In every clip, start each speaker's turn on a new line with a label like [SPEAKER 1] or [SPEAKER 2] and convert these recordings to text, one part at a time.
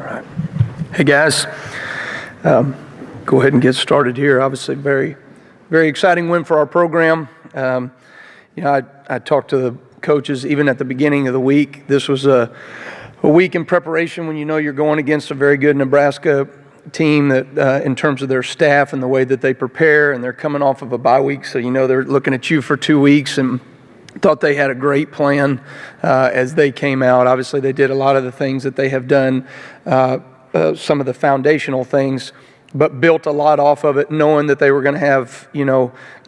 [SPEAKER 1] All right. Hey, guys. Go ahead and get started here. Obviously, very, very exciting win for our program. I talked to the coaches even at the beginning of the week. This was a week in preparation when you know you're going against a very good Nebraska team that in terms of their staff and the way that they prepare, and they're coming off of a bye week, so you know they're looking at you for 2 weeks, and thought they had a great plan as they came out. Obviously, they did a lot of the things that they have done, some of the foundational things, but built a lot off of it, knowing that they were going to have,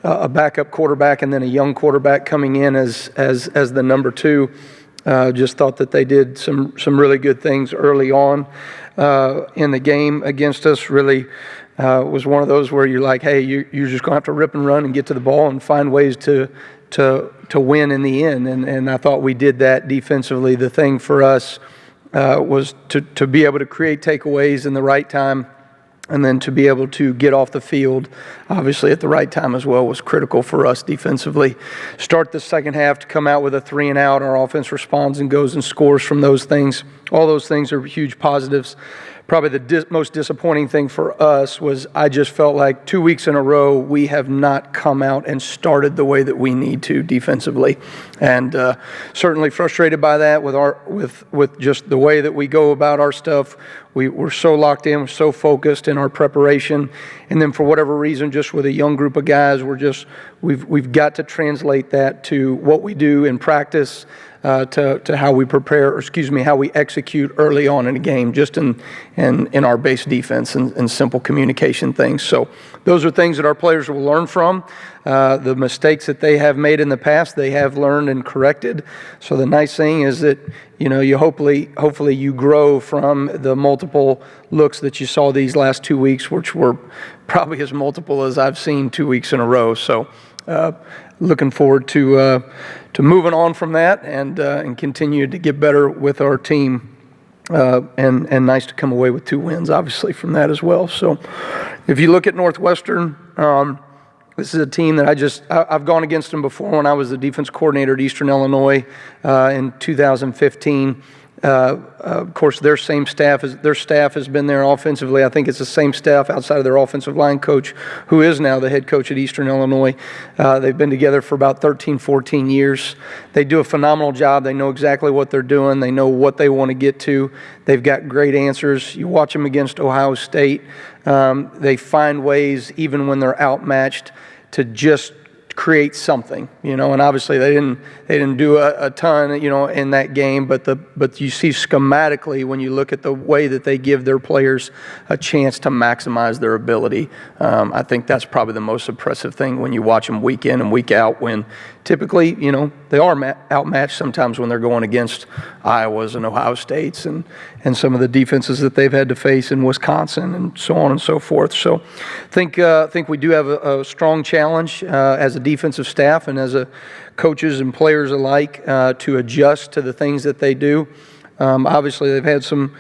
[SPEAKER 1] a backup quarterback and then a young quarterback coming in as the number two. Just thought that they did some really good things early on in the game against us. Really was one of those where you're like, hey, you're just going to have to rip and run and get to the ball and find ways to win in the end. And I thought we did that defensively. The thing for us was to be able to create takeaways in the right time, and then to be able to get off the field, obviously at the right time as well, was critical for us defensively. Start the second half to come out with a 3-and-out. Our offense responds and goes and scores from those things. All those things are huge positives. Probably the most disappointing thing for us was I just felt like 2 weeks in a row we have not come out and started the way that we need to defensively, and certainly frustrated by that with just the way that we go about our stuff. We're so locked in, we're so focused in our preparation, and then for whatever reason, just with a young group of guys, we've got to translate that to what we do in practice. To how we prepare, how we execute early on in a game, just in our base defense and simple communication things. So those are things that our players will learn from. The mistakes that they have made in the past, they have learned and corrected. So the nice thing is that, you hopefully you grow from the multiple looks that you saw these last 2 weeks, which were probably as multiple as I've seen 2 weeks in a row. So looking forward to moving on from that and continue to get better with our team, and nice to come away with 2 wins, obviously, from that as well. So if you look at Northwestern, this is a team that I've gone against them before when I was the defense coordinator at Eastern Illinois in 2015. Of course, their staff has been there offensively. I think it's the same staff outside of their offensive line coach, who is now the head coach at Eastern Illinois. They've been together for about 13, 14 years. They do a phenomenal job. They know exactly what they're doing. They know what they want to get to. They've got great answers. You watch them against Ohio State. They find ways, even when they're outmatched, to just create something, and obviously they didn't do a ton, in that game, but you see schematically when you look at the way that they give their players a chance to maximize their ability. I think that's probably the most impressive thing when you watch them week in and week out, when typically, they are outmatched sometimes when they're going against Iowas and Ohio States and some of the defenses that they've had to face in Wisconsin and so on and so forth. So I think we do have a strong challenge as a defensive staff and as coaches and players alike to adjust to the things that they do. Obviously, they've had some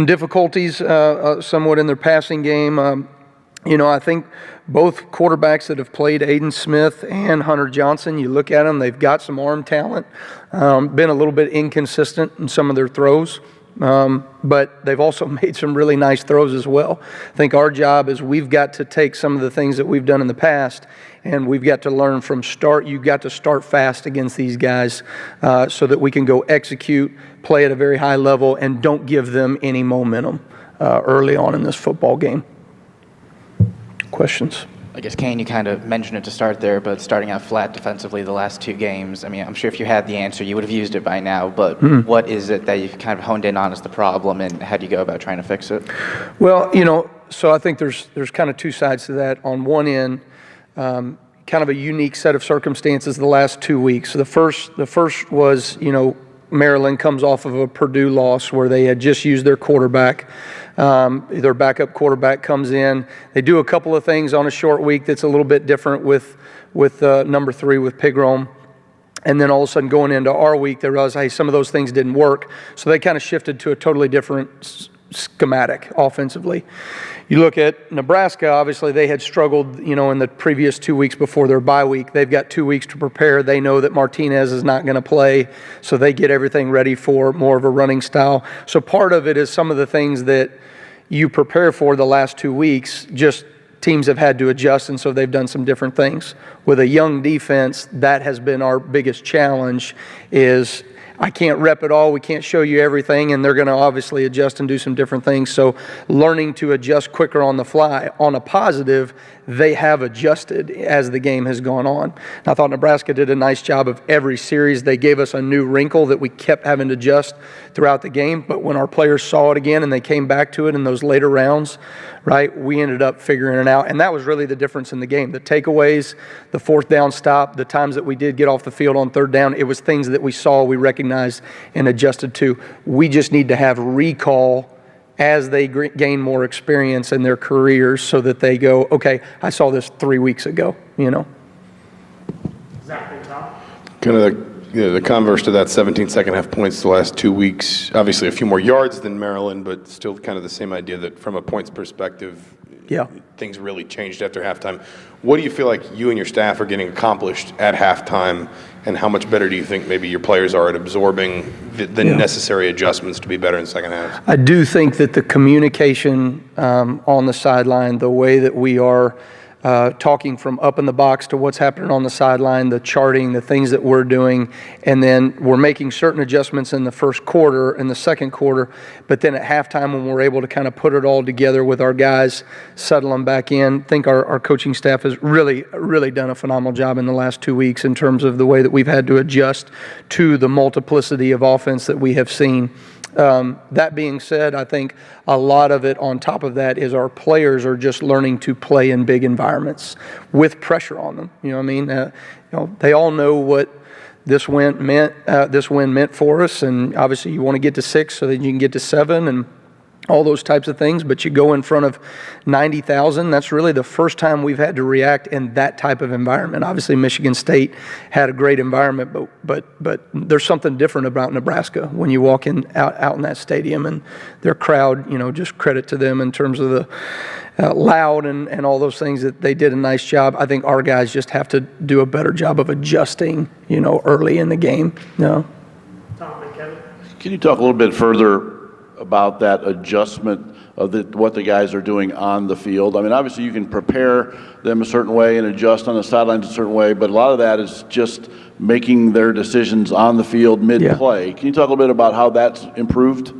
[SPEAKER 1] difficulties somewhat in their passing game. I think both quarterbacks that have played, Aiden Smith and Hunter Johnson, you look at them, they've got some arm talent, been a little bit inconsistent in some of their throws, but they've also made some really nice throws as well. I think our job is we've got to take some of the things that we've done in the past, and we've got to learn from start. You've got to start fast against these guys so that we can go execute, play at a very high level, and don't give them any momentum early on in this football game. Questions?
[SPEAKER 2] I guess, Kane, you kind of mentioned it to start there, but starting out flat defensively the last 2 games, I mean, I'm sure if you had the answer, you would have used it by now, but what is it that you've kind of honed in on as the problem, and how do you go about trying to fix it? Well,
[SPEAKER 1] so I think there's kind of 2 sides to that. On one end, kind of a unique set of circumstances the last 2 weeks. So the first was, Maryland comes off of a Purdue loss where they had just used their quarterback. Their backup quarterback comes in. They do a couple of things on a short week that's a little bit different with number 3 with Pigrom. And then all of a sudden going into our week, they realized, hey, some of those things didn't work. So they kind of shifted to a totally different schematic offensively. You look at Nebraska, obviously they had struggled, in the previous 2 weeks before their bye week. They've got 2 weeks to prepare. They know that Martinez is not going to play, so they get everything ready for more of a running style. So part of it is some of the things that you prepare for the last 2 weeks, just teams have had to adjust, and so they've done some different things. With a young defense, that has been our biggest challenge is I can't rep it all, we can't show you everything, and they're going to obviously adjust and do some different things. So learning to adjust quicker on the fly. On a positive, they have adjusted as the game has gone on. And I thought Nebraska did a nice job of every series. They gave us a new wrinkle that we kept having to adjust throughout the game, but when our players saw it again and they came back to it in those later rounds, right, we ended up figuring it out. And that was really the difference in the game. The takeaways, the fourth down stop, the times that we did get off the field on third down, it was things that we saw, we recognized, and adjusted to. We just need to have recall as they gain more experience in their careers so that they go, okay, I saw this 3 weeks ago,
[SPEAKER 3] Exactly, Tom.
[SPEAKER 4] Kind of the converse to that 17 second half points the last 2 weeks. Obviously a few more yards than Maryland, but still kind of the same idea that from a points perspective, things really changed after halftime. What do you feel like you and your staff are getting accomplished at halftime, and how much better do you think maybe your players are at absorbing the necessary adjustments to be better in the second half?
[SPEAKER 1] I do think that the communication on the sideline, the way that we are talking from up in the box to what's happening on the sideline, the charting, the things that we're doing, and then we're making certain adjustments in the first quarter and the second quarter, but then at halftime when we're able to kind of put it all together with our guys, settle them back in, I think our coaching staff has really done a phenomenal job in the last 2 weeks in terms of the way that we've had to adjust to the multiplicity of offense that we have seen. That being said, I think a lot of it on top of that is our players are just learning to play in big environments with pressure on them. You know what I mean? They all know what this win meant for us, and obviously you want to get to 6 so that you can get to 7 and all those types of things, but you go in front of 90,000. That's really the first time we've had to react in that type of environment. Obviously, Michigan State had a great environment, but there's something different about Nebraska when you walk out in that stadium and their crowd. Just credit to them in terms of the loud and all those things that they did a nice job. I think our guys just have to do a better job of adjusting, early in the game.
[SPEAKER 3] Tom and Kevin.
[SPEAKER 5] Can you talk a little bit further about that adjustment of what the guys are doing on the field? I mean, obviously you can prepare them a certain way and adjust on the sidelines a certain way, but a lot of that is just making their decisions on the field mid-play. Can you talk a little bit about how that's improved?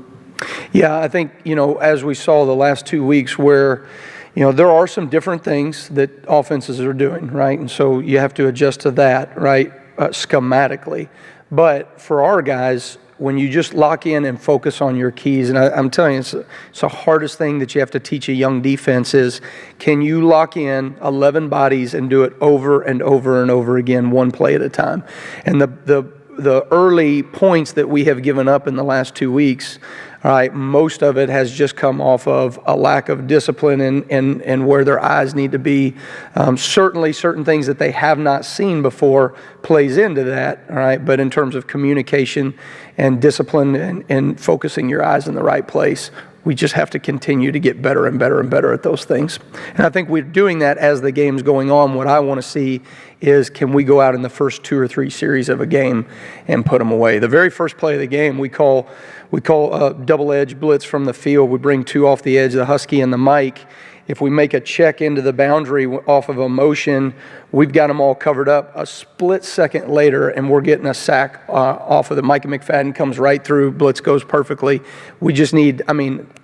[SPEAKER 1] Yeah, I think, as we saw the last 2 weeks where, there are some different things that offenses are doing, right? And so you have to adjust to that, right, schematically. But for our guys, when you just lock in and focus on your keys, and I'm telling you, it's the hardest thing that you have to teach a young defense is, can you lock in 11 bodies and do it over and over and over again, one play at a time? And the early points that we have given up in the last 2 weeks, all right, most of it has just come off of a lack of discipline and where their eyes need to be. Certainly certain things that they have not seen before plays into that, all right, but in terms of communication and discipline and focusing your eyes in the right place, we just have to continue to get better and better and better at those things. And I think we're doing that as the game's going on. What I want to see is, can we go out in the first 2 or 3 series of a game and put them away? The very first play of the game, we call a double-edge blitz from the field. We bring 2 off the edge, the Husky and the Mike. If we make a check into the boundary off of a motion, we've got them all covered up. A split second later, and we're getting a sack off of the Micah McFadden comes right through. Blitz goes perfectly. We just need,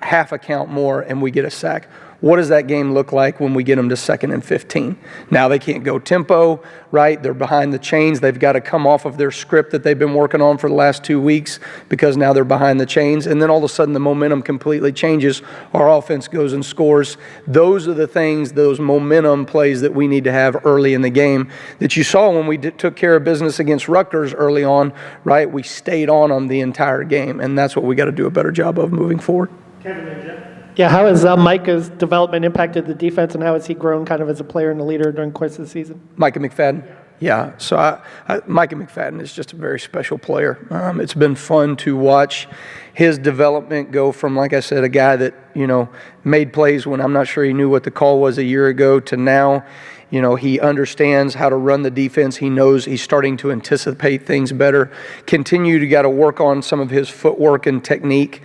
[SPEAKER 1] half a count more, and we get a sack. What does that game look like when we get them to 2nd and 15? Now they can't go tempo, right? They're behind the chains. They've got to come off of their script that they've been working on for the last 2 weeks because now they're behind the chains. And then all of a sudden the momentum completely changes. Our offense goes and scores. Those are the things, those momentum plays that we need to have early in the game that you saw when we took care of business against Rutgers early on, right? We stayed on them the entire game, and that's what we got to do a better job of moving forward.
[SPEAKER 3] Kevin and Jeff.
[SPEAKER 6] Yeah, how has Micah's development impacted the defense, and how has he grown kind of as a player and a leader during the course of the season?
[SPEAKER 1] Micah McFadden? Yeah, so Micah McFadden is just a very special player. It's been fun to watch his development go from, like I said, a guy that, made plays when I'm not sure he knew what the call was a year ago to now, he understands how to run the defense. He knows he's starting to anticipate things better. Continue to got to work on some of his footwork and technique.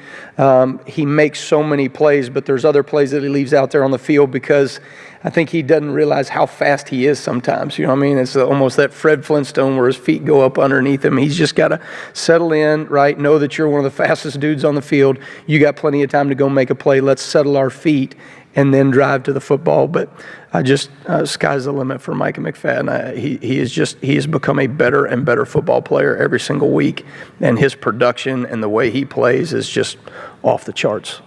[SPEAKER 1] He makes so many plays, but there's other plays that he leaves out there on the field because I think he doesn't realize how fast he is sometimes. You know what I mean? It's almost that Fred Flintstone where his feet go up underneath him. He's just got to settle in, right? Know that you're one of the fastest dudes on the field. You got plenty of time to go make a play. Let's settle our feet and then drive to the football. But sky's the limit for Micah McFadden. He has become a better and better football player every single week, and his production and the way he plays is just off the charts.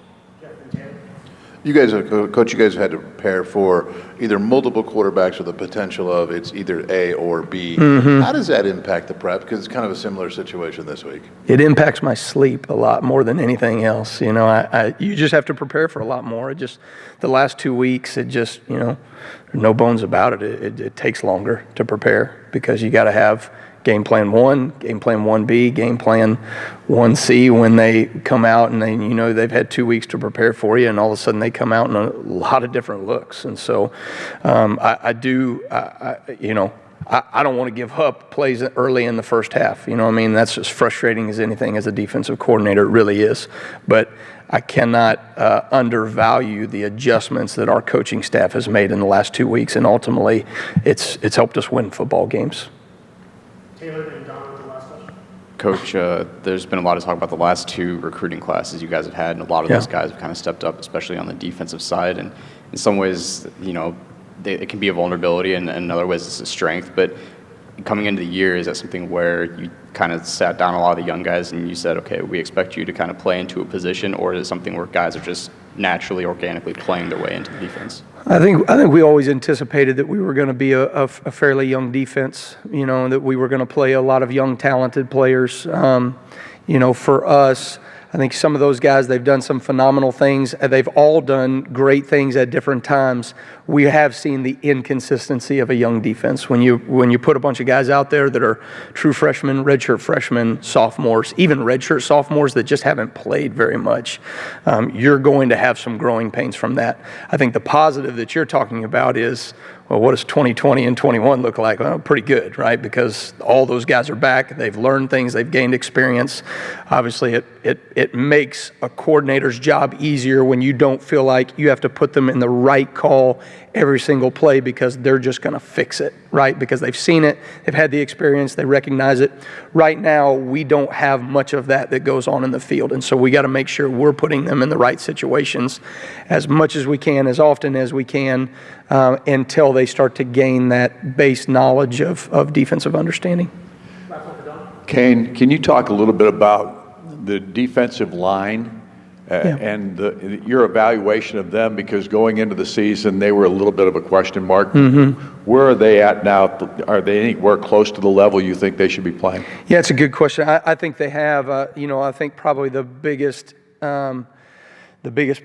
[SPEAKER 7] You guys, Coach, you guys have had to prepare for either multiple quarterbacks or the potential of it's either A or B. Mm-hmm. How does that impact the prep? Because it's kind of a similar situation this week.
[SPEAKER 1] It impacts my sleep a lot more than anything else. You just have to prepare for a lot more. The last 2 weeks, no bones about it. It takes longer to prepare because you got to have game plan 1, game plan 1B, game plan 1C when they come out and they've had 2 weeks to prepare for you, and all of a sudden they come out in a lot of different looks. And so I don't want to give up plays early in the first half. That's as frustrating as anything as a defensive coordinator. It really is. But I cannot undervalue the adjustments that our coaching staff has made in the last 2 weeks, and ultimately it's helped us win football games.
[SPEAKER 3] Taylor and Don with the last question.
[SPEAKER 8] Coach, there's been a lot of talk about the last 2 recruiting classes you guys have had, and a lot of those guys have kind of stepped up, especially on the defensive side. And in some ways, it can be a vulnerability, and in other ways it's a strength. But coming into the year, is that something where you kind of sat down a lot of the young guys and you said, okay, we expect you to kind of play into a position, or is it something where guys are just naturally, organically playing their way into the defense?
[SPEAKER 1] I think we always anticipated that we were going to be a fairly young defense, that we were going to play a lot of young, talented players. For us, I think some of those guys, they've done some phenomenal things. They've all done great things at different times. We have seen the inconsistency of a young defense. When you put a bunch of guys out there that are true freshmen, redshirt freshmen, sophomores, even redshirt sophomores that just haven't played very much, you're going to have some growing pains from that. I think the positive that you're talking about is, well, what does 2020 and 21 look like? Well, pretty good, right? Because all those guys are back. They've learned things. They've gained experience. Obviously, it makes a coordinator's job easier when you don't feel like you have to put them in the right call every single play because they're just going to fix it, right? Because they've seen it, they've had the experience, they recognize it. Right now, we don't have much of that goes on in the field, and so we got to make sure we're putting them in the right situations as much as we can, as often as we can, until they start to gain that base knowledge of defensive understanding.
[SPEAKER 9] Kane, can you talk a little bit about the defensive line and your evaluation of them? Because going into the season, they were a little bit of a question mark. Mm-hmm. Where are they at now? Are they anywhere close to the level you think they should be playing?
[SPEAKER 1] Yeah, it's a good question. I think they have. I think probably the biggest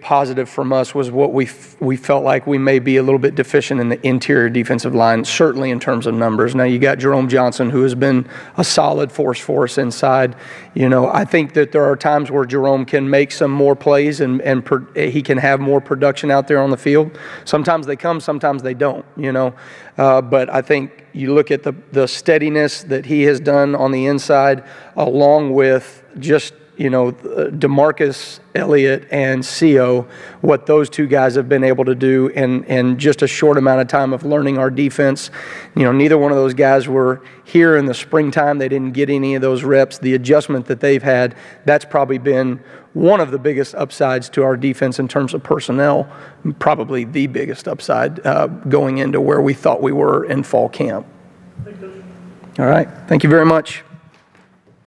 [SPEAKER 1] positive from us was what we felt like we may be a little bit deficient in the interior defensive line, certainly in terms of numbers. Now, you got Jerome Johnson, who has been a solid force for us inside. I think that there are times where Jerome can make some more plays and he can have more production out there on the field. Sometimes they come, sometimes they don't, But I think you look at the steadiness that he has done on the inside, along with just DeMarcus Elliott and Co., what those two guys have been able to do in just a short amount of time of learning our defense. Neither one of those guys were here in the springtime. They didn't get any of those reps. The adjustment that they've had, that's probably been one of the biggest upsides to our defense in terms of personnel, probably the biggest upside going into where we thought we were in fall camp. All right. Thank you very much.